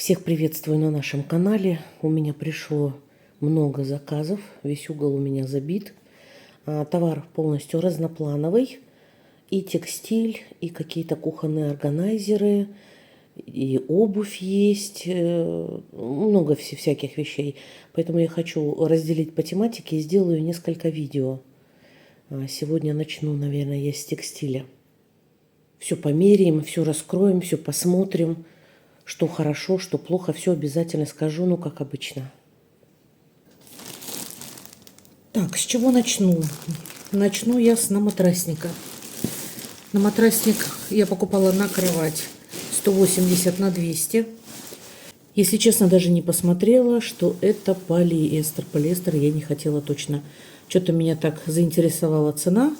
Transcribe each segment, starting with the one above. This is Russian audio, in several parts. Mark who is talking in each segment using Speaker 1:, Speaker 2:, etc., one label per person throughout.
Speaker 1: Всех приветствую на нашем канале. У меня пришло много заказов. Весь угол у меня забит. Товар полностью разноплановый. И текстиль, и какие-то кухонные органайзеры, и обувь есть. Много всяких вещей. Поэтому я хочу разделить по тематике и сделаю несколько видео. Сегодня начну, наверное, я с текстиля. Все померяем, все раскроем, все посмотрим. Что хорошо, что плохо, все обязательно скажу, ну, как обычно. Так, с чего начну? Начну я с наматрасника. Наматрасник я покупала на кровать 180 на 200. Если честно, даже не посмотрела, что это полиэстер. Полиэстер я не хотела точно. Что-то меня так заинтересовала цена,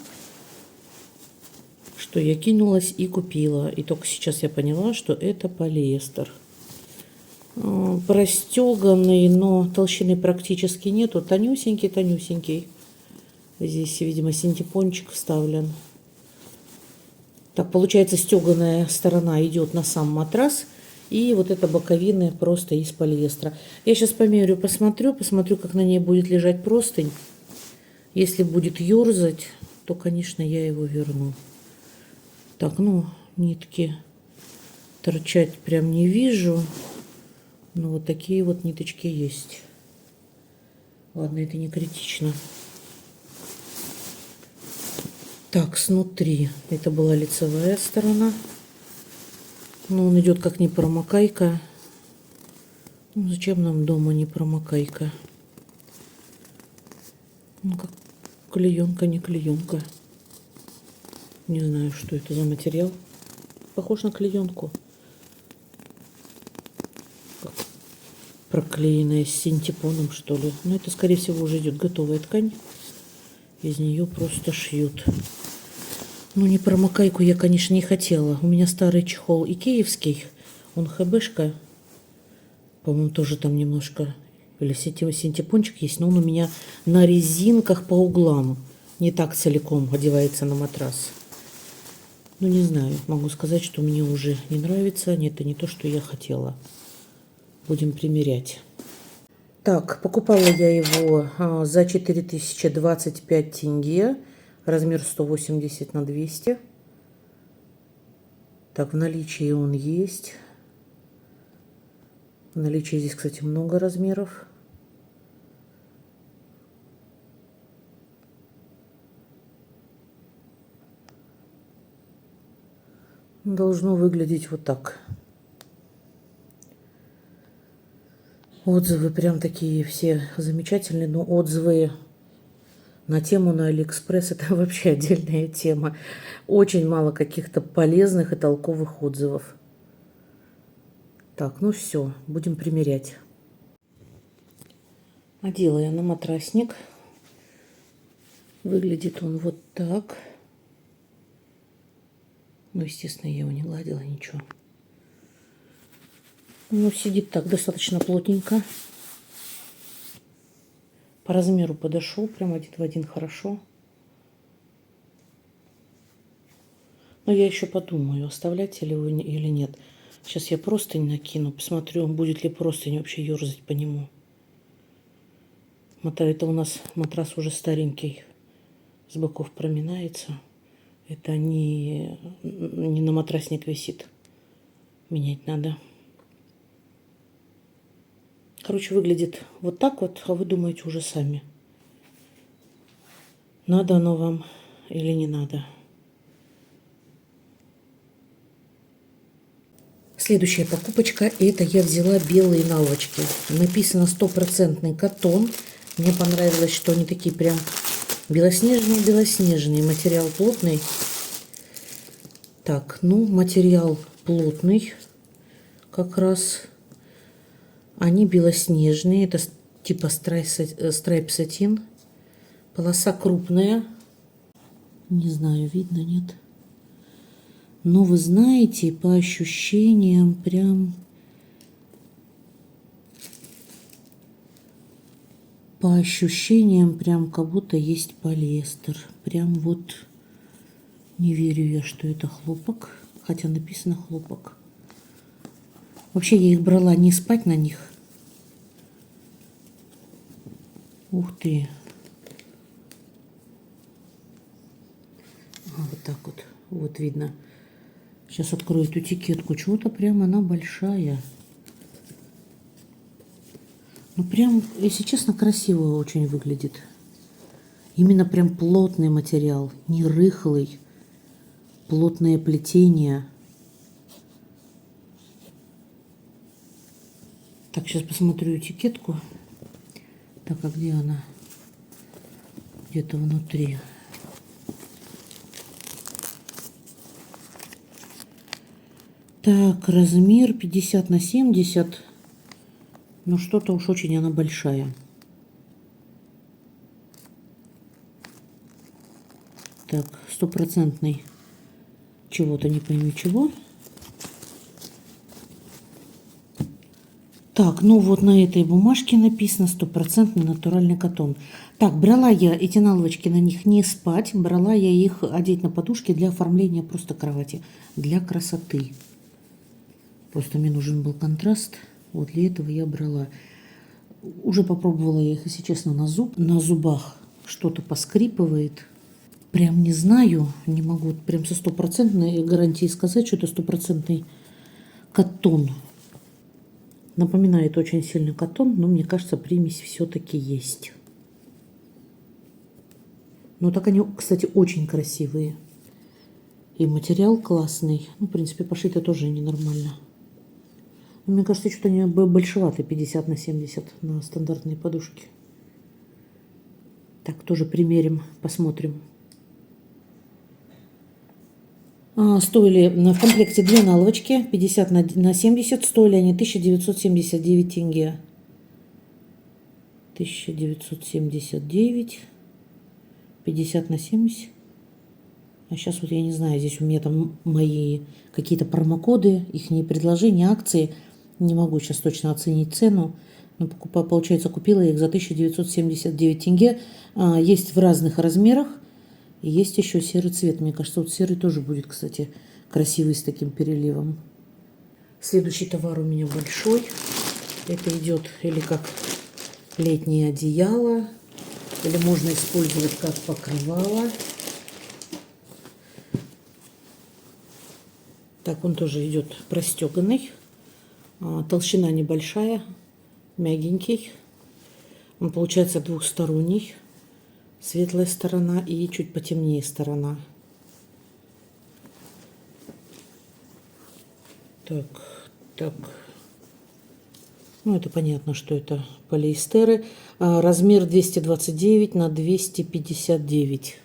Speaker 1: что я кинулась и купила. И только сейчас я поняла, что это полиэстер. Простеганный, но толщины практически нету. Тонюсенький. Здесь, видимо, синтепончик вставлен. Так, получается, стеганая сторона идет на сам матрас. И вот это боковины просто из полиэстера. Я сейчас померю, посмотрю, как на ней будет лежать простынь. Если будет ерзать, то, конечно, я его верну. Так, ну, нитки торчать прям не вижу. Но вот такие вот ниточки есть. Ладно, это не критично. Так, снутри. Это была лицевая сторона. Но он идет как непромокайка. Ну, зачем нам дома непромокайка? Ну, как клеенка, не клеенка. Не знаю, что это за материал. Похож на клеенку. Проклеенная с синтепоном, что ли. Но это, скорее всего, уже идет готовая ткань. Из нее просто шьют. Ну, не промокайку я, конечно, не хотела. У меня старый чехол икеевский. Он хбшка. По-моему, тоже там немножко... Или синтепончик есть. Но он у меня на резинках по углам. Не так целиком одевается на матрас. Ну, не знаю. Могу сказать, что мне уже не нравится. Нет, это не то, что я хотела. Будем примерять. Так, покупала я его за 4025 тенге. Размер 180 на 200. Так, в наличии он есть. В наличии здесь, кстати, много размеров. Должно выглядеть вот так. Отзывы прям такие все замечательные, но отзывы на тему на Алиэкспресс это вообще отдельная тема. Очень мало каких-то полезных и толковых отзывов. Так, ну все, будем примерять. Надела я на матрасник. Выглядит он вот так. Ну, естественно, я его не гладила, ничего. Ну, сидит так достаточно плотненько. По размеру подошел, прям один в один хорошо. Но я еще подумаю, оставлять его или нет. Сейчас я простынь накину, посмотрю, будет ли простынь вообще ерзать по нему. Это у нас матрас уже старенький, с боков проминается. Это не на матрасник висит. Менять надо. Короче, выглядит вот так вот, а вы думаете уже сами. Надо оно вам или не надо. Следующая покупочка. Это я взяла белые наволочки. Написано 100% катон. Мне понравилось, что они такие прям белоснежные. Материал плотный. Так, ну, материал плотный. Как раз... Они белоснежные, это типа страйп сатин. Полоса крупная. Не знаю, видно, нет. Но вы знаете, по ощущениям прям... По ощущениям прям как будто есть полиэстер. Прям вот не верю я, что это хлопок. Хотя написано хлопок. Вообще я их брала не спать на них. Ух ты. Вот так вот. Вот видно. Сейчас открою эту этикетку. Чего-то прям она большая. Ну прям, если честно, красиво очень выглядит. Именно прям плотный материал. Не рыхлый. Плотное плетение. Так, сейчас посмотрю этикетку. Так, а где она? Где-то внутри. Так, размер 50 на 70. Ну, что-то уж очень она большая. Так, стопроцентный. Чего-то не пойму чего. Так, ну вот на этой бумажке написано стопроцентный натуральный катон. Так, брала я эти наволочки на них не спать. Брала я их одеть на подушки для оформления просто кровати. Для красоты. Просто мне нужен был контраст. Вот для этого я брала. Уже попробовала я их, если честно, на зубах что-то поскрипывает. Прям не знаю, не могу прям со стопроцентной гарантией сказать, что это стопроцентный катон. Напоминает очень сильно катон, но мне кажется, примесь все-таки есть. Но так они, кстати, очень красивые. И материал классный. Ну, в принципе, пошито тоже ненормально. Мне кажется, что-то они большеваты, 50 на 70 на стандартные подушки. Так, тоже примерим, посмотрим. Стоили в комплекте две наловочки, 50 на 70, стоили они 1979 тенге. 1979, 50 на 70. А сейчас вот я не знаю, здесь у меня там мои какие-то промокоды, их предложения, акции. Не могу сейчас точно оценить цену. Но получается, купила я их за 1979 тенге. Есть в разных размерах. И есть еще серый цвет. Мне кажется, вот серый тоже будет, кстати, красивый с таким переливом. Следующий товар у меня большой. Это идет или как летнее одеяло, или можно использовать как покрывало. Так, он тоже идет простеганный. Толщина небольшая, мягенький. Он получается двухсторонний. Светлая сторона и чуть потемнее сторона. Так, так. Ну, это понятно, что это полиэстеры. Размер 229 на 259.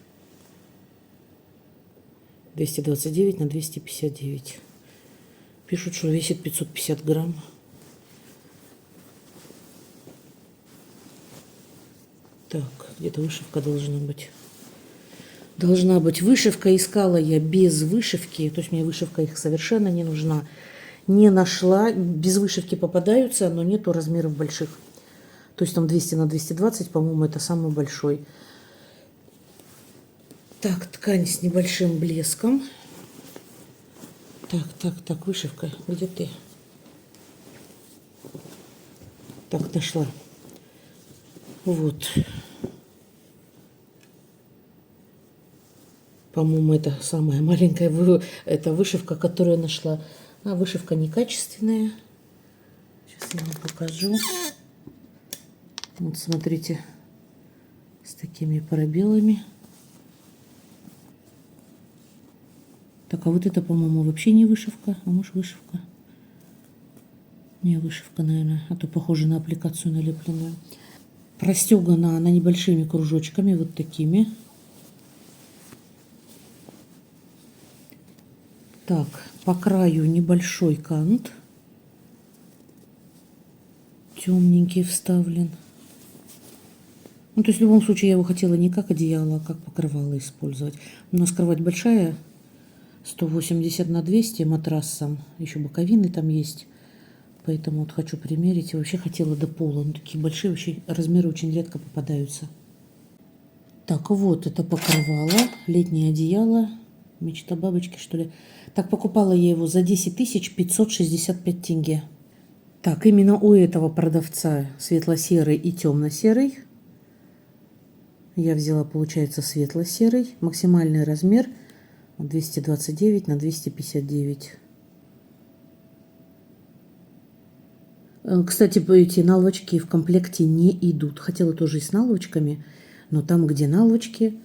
Speaker 1: 229 на 259. Пишут, что весит 550 грамм. Так, где-то вышивка должна быть. Должна быть вышивка. Искала я без вышивки. То есть мне вышивка их совершенно не нужна. Не нашла. Без вышивки попадаются, но нету размеров больших. То есть там 200 на 220, по-моему, это самый большой. Так, ткань с небольшим блеском. Так, вышивка. Где ты? Так, нашла. Вот. По-моему, это самая маленькая это вышивка, которую я нашла. А вышивка некачественная. Сейчас я вам покажу. Вот смотрите, с такими пробелами. Так, а вот это, по-моему, вообще не вышивка. А может, вышивка? Не вышивка, наверное. А то похоже на аппликацию налепленную. Простегана она небольшими кружочками, вот такими. Так, по краю небольшой кант. Темненький вставлен. Ну, то есть в любом случае я его хотела не как одеяло, а как покрывало использовать. У нас кровать большая, 180 на 200 матрасом. Еще боковины там есть. Поэтому вот хочу примерить. И вообще хотела до пола. Ну, такие большие вообще размеры очень редко попадаются. Так, вот это покрывало. Летнее одеяло. Мечта бабочки, что ли. Так, покупала я его за 10 565 тенге. Так, именно у этого продавца светло-серый и темно-серый. Я взяла, получается, светло-серый. Максимальный размер 229 на 259. Кстати, эти налочки в комплекте не идут. Хотела тоже и с налочками, но там, где налочки,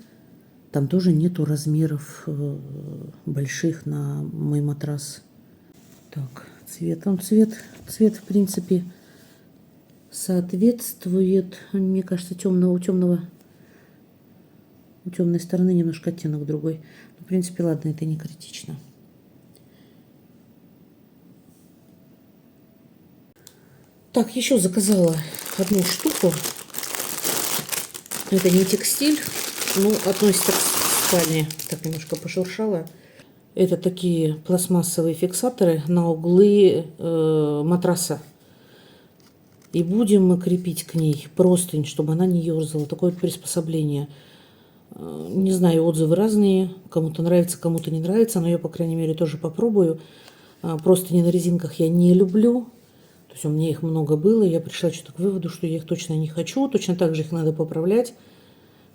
Speaker 1: там тоже нету размеров больших на мой матрас. Так, цвет, в принципе, соответствует, мне кажется, у темной стороны немножко оттенок другой. Но, в принципе, ладно, это не критично. Так, еще заказала одну штуку. Это не текстиль, но относится к спальне. Так, немножко пошуршала. Это такие пластмассовые фиксаторы на углы матраса. И будем мы крепить к ней простынь, чтобы она не ерзала. Такое приспособление. Не знаю, отзывы разные. Кому-то нравится, кому-то не нравится. Но я, по крайней мере, тоже попробую. Простыни на резинках я не люблю. То есть у меня их много было. Я пришла что-то к выводу, что я их точно не хочу. Точно так же их надо поправлять,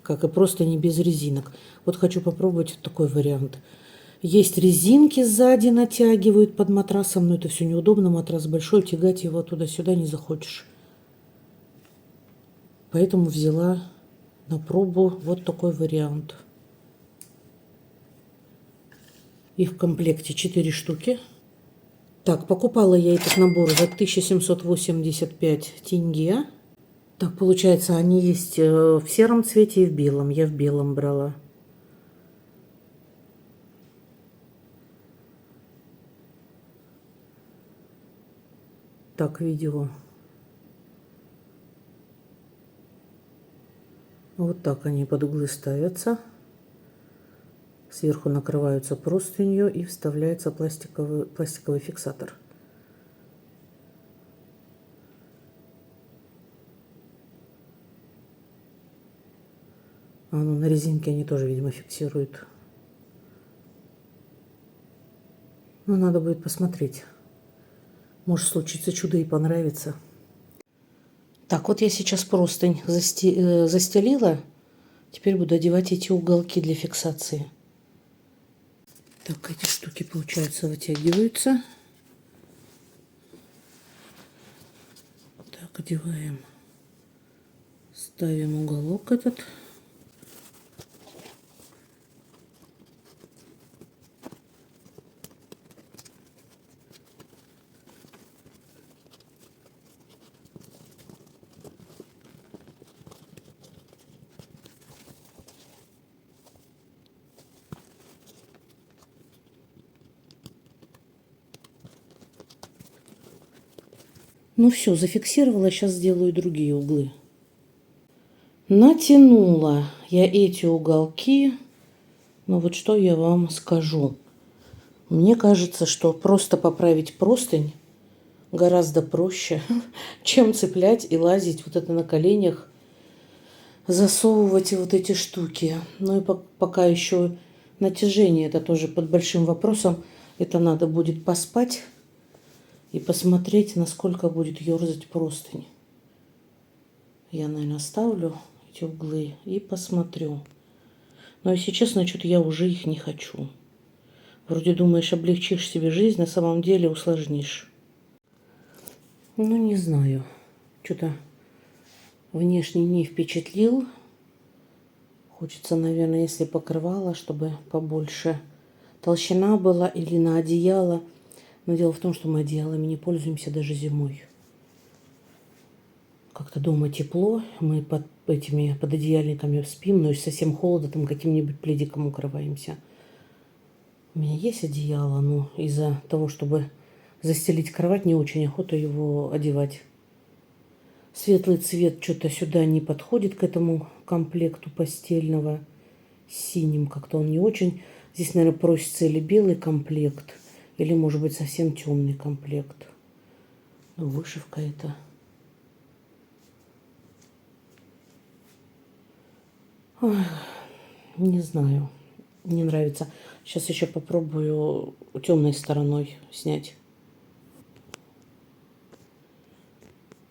Speaker 1: как и простыни без резинок. Вот хочу попробовать вот такой вариант. Есть резинки сзади, натягивают под матрасом, но это все неудобно. Матрас большой, тягать его туда-сюда не захочешь. Поэтому взяла на пробу вот такой вариант. Их в комплекте 4 штуки. Так, покупала я этот набор за 1785 тенге. Так, получается, они есть в сером цвете и в белом. Я в белом брала. Так, видео. Вот так они под углы ставятся. Сверху накрываются простынью и вставляется пластиковый фиксатор. Ну, на резинке они тоже, видимо, фиксируют. Ну, надо будет посмотреть. Может случиться чудо и понравится. Так, вот я сейчас простынь застелила. Теперь буду одевать эти уголки для фиксации. Так, эти штуки, получается, вытягиваются. Так, одеваем. Ставим уголок этот. Ну все, зафиксировала. Сейчас сделаю другие углы. Натянула я эти уголки. Но вот что я вам скажу. Мне кажется, что просто поправить простынь гораздо проще, чем цеплять и лазить вот это на коленях, засовывать вот эти штуки. Ну и пока еще натяжение, это тоже под большим вопросом. Это надо будет поспать и посмотреть, насколько будет ерзать простынь. Я, наверное, ставлю эти углы и посмотрю. Но, если честно, что-то я уже их не хочу. Вроде думаешь, облегчишь себе жизнь, на самом деле усложнишь. Ну, не знаю. Что-то внешне не впечатлил. Хочется, наверное, если покрывало, чтобы побольше толщина была или на одеяло. Но дело в том, что мы одеялами не пользуемся даже зимой. Как-то дома тепло, мы под одеяльниками спим, но если совсем холодно, там каким-нибудь пледиком укрываемся. У меня есть одеяло, но из-за того, чтобы застелить кровать, не очень охота его одевать. Светлый цвет что-то сюда не подходит к этому комплекту постельного. С синим как-то он не очень. Здесь, наверное, просится или белый комплект, или, может быть, совсем темный комплект. Ну, вышивка это. Ой, не знаю. Не нравится. Сейчас еще попробую темной стороной снять.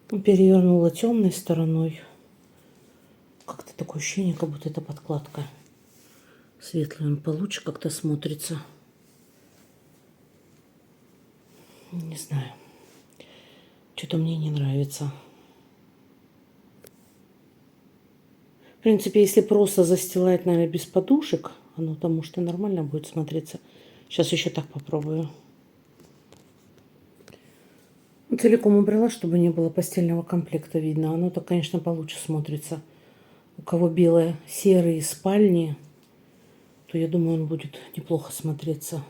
Speaker 1: Перевернула темной стороной. Как-то такое ощущение, как будто это подкладка. Светлый он получше как-то смотрится. Не знаю. Что-то мне не нравится. В принципе, если просто застилать, наверное, без подушек, оно потому что нормально будет смотреться. Сейчас еще так попробую. Целиком убрала, чтобы не было постельного комплекта видно. Оно-то, конечно, получше смотрится. У кого белые, серые спальни, то я думаю, он будет неплохо смотреться.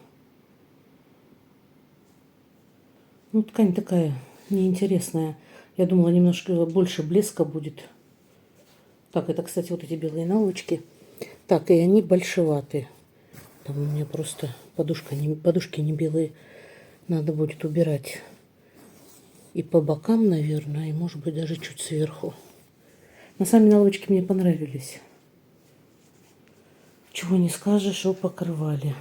Speaker 1: Ну, ткань такая неинтересная. Я думала, немножко больше блеска будет. Так, это, кстати, вот эти белые наволочки. Так, и они большеватые. Там у меня просто подушки не белые. Надо будет убирать. И по бокам, наверное, и, может быть, даже чуть сверху. Но сами наволочки мне понравились. Чего не скажешь о покрывале.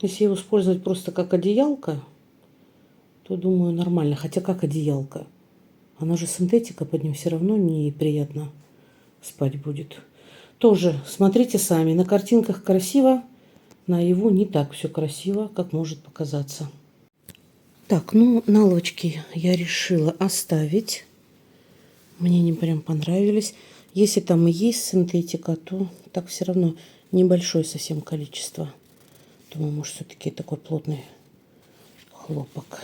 Speaker 1: Если его использовать просто как одеялко, то, думаю, нормально. Хотя как одеялко. Она же синтетика, под ним все равно неприятно спать будет. Тоже смотрите сами. На картинках красиво, наяву не так все красиво, как может показаться. Так, ну, наволочки я решила оставить. Мне они прям понравились. Если там и есть синтетика, то так все равно небольшое совсем количество. Думаю, может, все-таки такой плотный хлопок.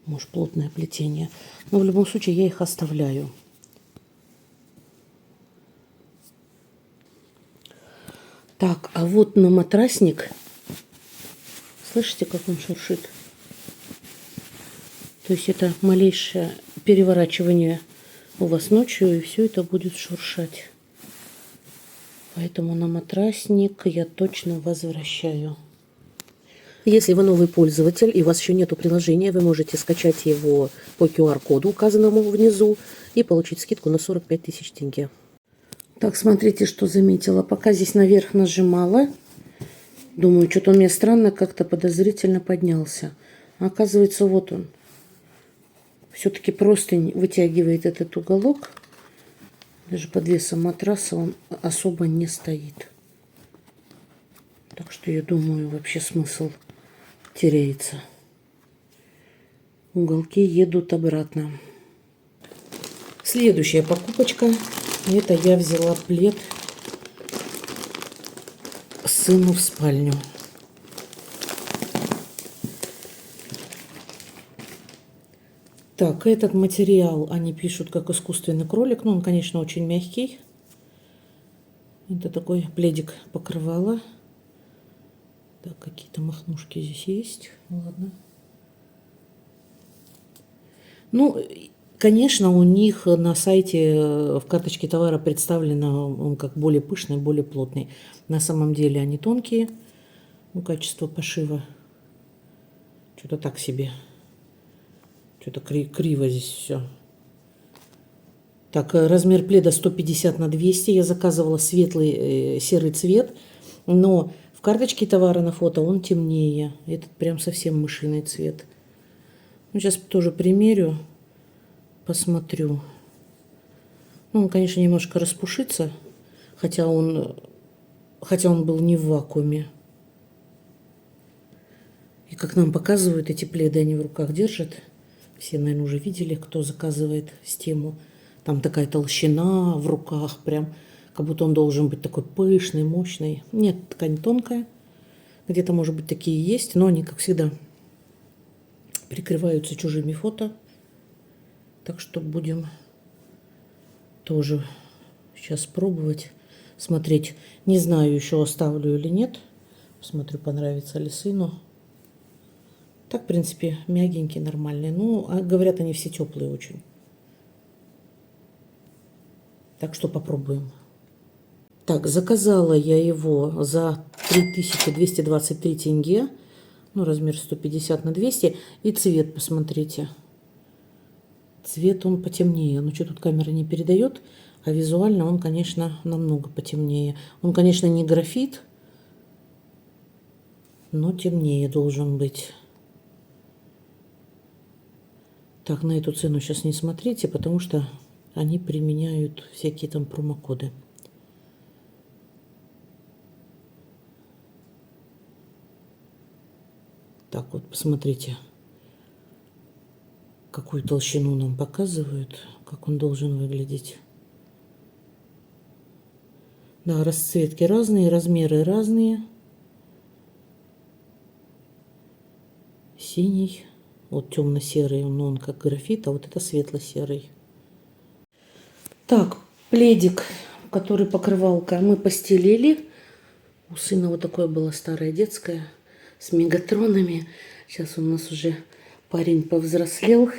Speaker 1: Может, плотное плетение. Но в любом случае я их оставляю. Так, а вот на матрасник. Слышите, как он шуршит? То есть это малейшее переворачивание у вас ночью, и все это будет шуршать. Поэтому на матрасник я точно возвращаю. Если вы новый пользователь и у вас еще нету приложения, вы можете скачать его по QR-коду, указанному внизу, и получить скидку на 45 тысяч тенге. Так, смотрите, что заметила. Пока здесь наверх нажимала, думаю, что-то он у меня странно как-то подозрительно поднялся. А оказывается, вот он. Все-таки простынь вытягивает этот уголок. Даже под весом матраса он особо не стоит. Так что я думаю, вообще смысл теряется. Уголки едут обратно. Следующая покупочка. Это я взяла плед сыну в спальню. Так, этот материал они пишут как искусственный кролик. Но он, конечно, очень мягкий. Это такой пледик покрывала. Так, какие-то махнушки здесь есть. Ладно. Ну, конечно, у них на сайте в карточке товара представлено он как более пышный, более плотный. На самом деле они тонкие. Ну, качество пошива что-то так себе. Что-то криво здесь все. Так, размер пледа 150 на 200. Я заказывала светлый серый цвет, но в карточке товара на фото он темнее. Этот прям совсем мышиный цвет. Ну, сейчас тоже примерю, посмотрю. Ну, он, конечно, немножко распушится, хотя он был не в вакууме. И как нам показывают, эти пледы они в руках держат. Все, наверное, уже видели, кто заказывает стему. Там такая толщина в руках, прям как будто он должен быть такой пышный, мощный. Нет, ткань тонкая. Где-то, может быть, такие есть, но они, как всегда, прикрываются чужими фото. Так что будем тоже сейчас пробовать, смотреть. Не знаю, еще оставлю или нет. Посмотрю, понравится ли сыну. Так, в принципе, мягенькие, нормальные. Ну, говорят, они все теплые очень. Так что попробуем. Так, заказала я его за 3223 тенге. Ну, размер 150 на 200. И цвет, посмотрите. Цвет он потемнее. Ну, что тут камера не передает. А визуально он, конечно, намного потемнее. Он, конечно, не графит. но темнее должен быть. Так, на эту цену сейчас не смотрите, потому что они применяют всякие там промокоды. Так вот, посмотрите, какую толщину нам показывают, как он должен выглядеть. Да, расцветки разные, размеры разные. Синий, вот темно-серый, но он как графит, а вот это светло-серый. Так, пледик, который покрывалка, мы постелили. У сына вот такое было старое детское с мегатронами. Сейчас у нас уже парень повзрослел.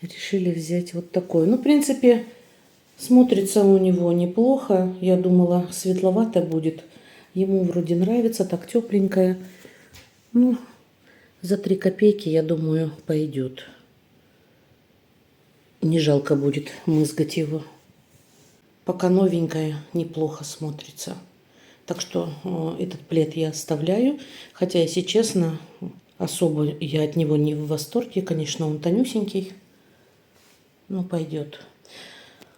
Speaker 1: Решили взять вот такое. Ну, в принципе, смотрится у него неплохо. Я думала, светловато будет. Ему вроде нравится, так тепленькое. Ну, за 3 копейки, я думаю, пойдет. Не жалко будет мызгать его. Пока новенькая, неплохо смотрится. Так что этот плед я оставляю. Хотя, если честно, особо я от него не в восторге. Конечно, он тонюсенький. Ну, пойдет.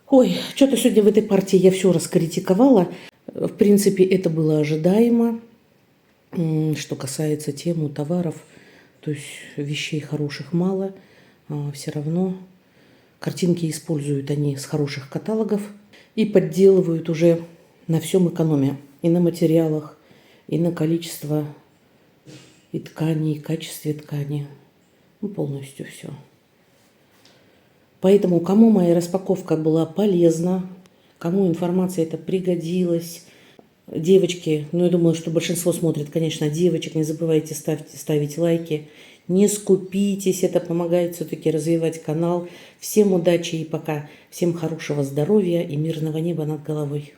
Speaker 1: Ой, что-то сегодня в этой партии я все раскритиковала. В принципе, это было ожидаемо. Что касается темы товаров, то есть вещей хороших мало. Все равно картинки используют они с хороших каталогов и подделывают уже на всем экономия. И на материалах, и на количество и ткани, и качестве ткани. Ну, полностью все. Поэтому, кому моя распаковка была полезна, кому информация эта пригодилась, девочки, ну, я думаю, что большинство смотрит, конечно, девочек, не забывайте ставить лайки, не скупитесь, это помогает все-таки развивать канал. Всем удачи и пока, всем хорошего здоровья и мирного неба над головой.